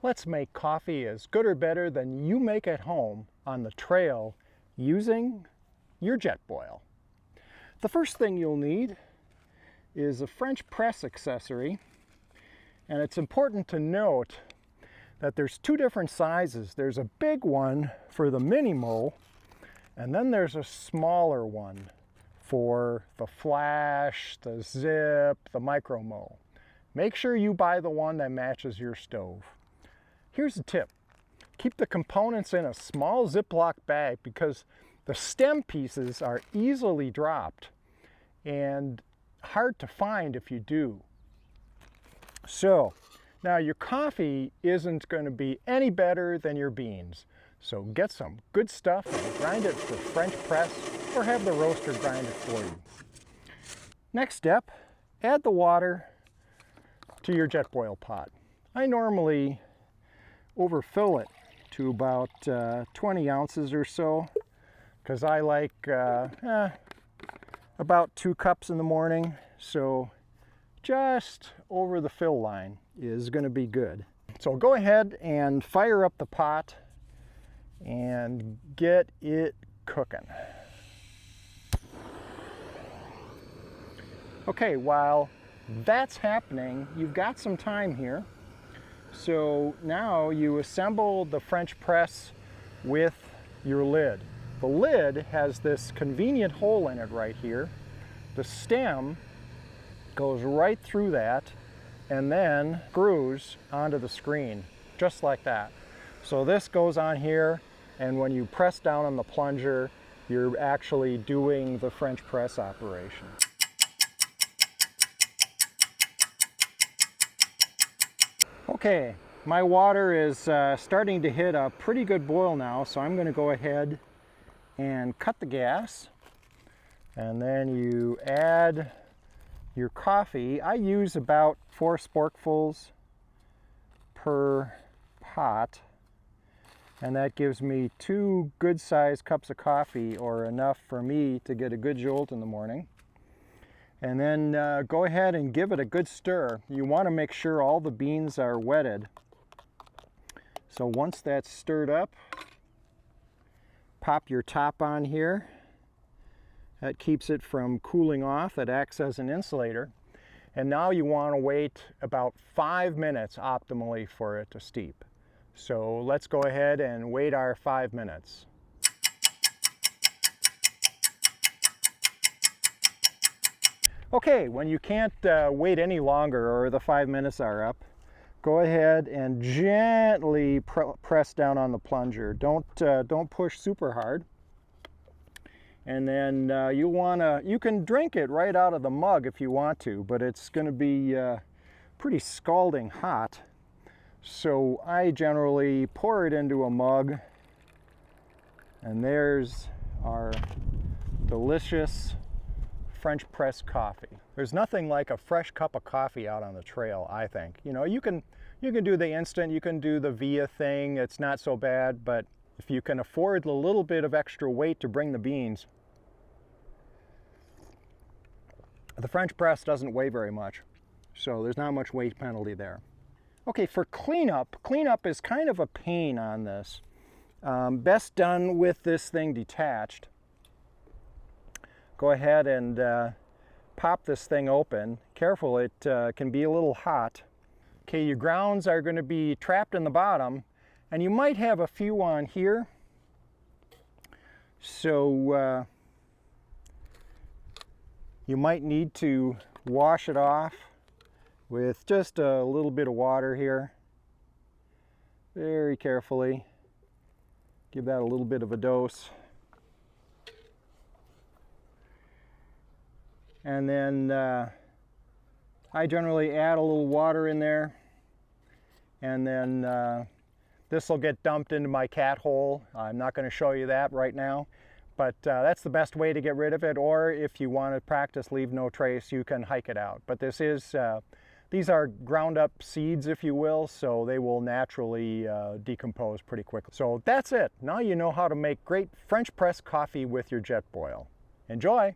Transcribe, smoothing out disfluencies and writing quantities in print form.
Let's make coffee as good or better than you make at home on the trail using your Jetboil. The first thing you'll need is a French press accessory, and it's important to note that there's two different sizes. There's a big one for the mini mow, and then there's a smaller one for the flash, the zip, the micro mow. Make sure you buy the one that matches your stove. Here's a tip. Keep the components in a small Ziploc bag because the stem pieces are easily dropped and hard to find if you do. So now your coffee isn't going to be any better than your beans. So get some good stuff and grind it for French press or have the roaster grind it for you. Next step, add the water to your Jetboil pot. I normally overfill it to about 20 ounces or so because I like about 2 cups in the morning, so just over the fill line is going to be good. So go ahead and fire up the pot and get it cooking. Okay, while that's happening, you've got some time here. So now you assemble the French press with your lid. The lid has this convenient hole in it right here. The stem goes right through that and then screws onto the screen, just like that. So this goes on here, and when you press down on the plunger, you're actually doing the French press operation. Okay, my water is starting to hit a pretty good boil now, so I'm going to go ahead and cut the gas. And then you add your coffee. I use about 4 sporkfuls per pot, and that gives me 2 good-sized cups of coffee, or enough for me to get a good jolt in the morning. And then go ahead and give it a good stir. You want to make sure all the beans are wetted. So once that's stirred up, pop your top on here. That keeps it from cooling off. It acts as an insulator. And now you want to wait about 5 minutes optimally for it to steep. So let's go ahead and wait our 5 minutes. Okay, when you can't wait any longer or the 5 minutes are up, go ahead and gently press down on the plunger. Don't push super hard. And then you can drink it right out of the mug if you want to, but it's going to be pretty scalding hot. So I generally pour it into a mug, and there's our delicious French press coffee. There's nothing like a fresh cup of coffee out on the trail, I think. You know, you can do the instant, you can do the Via thing, it's not so bad, but if you can afford a little bit of extra weight to bring the beans. The French press doesn't weigh very much, so there's not much weight penalty there. Okay, for cleanup is kind of a pain on this. Best done with this thing detached. Go ahead and pop this thing open. Careful, it can be a little hot. Okay, your grounds are going to be trapped in the bottom, and you might have a few on here. So you might need to wash it off with just a little bit of water here. Very carefully. Give that a little bit of a dose. And then I generally add a little water in there, and then this will get dumped into my cat hole. I'm not going to show you that right now, but that's the best way to get rid of it. Or if you want to practice leave no trace, you can hike it out. But this is these are ground up seeds, if you will, so they will naturally decompose pretty quickly. So that's it. Now you know how to make great French press coffee with your Jetboil. Enjoy!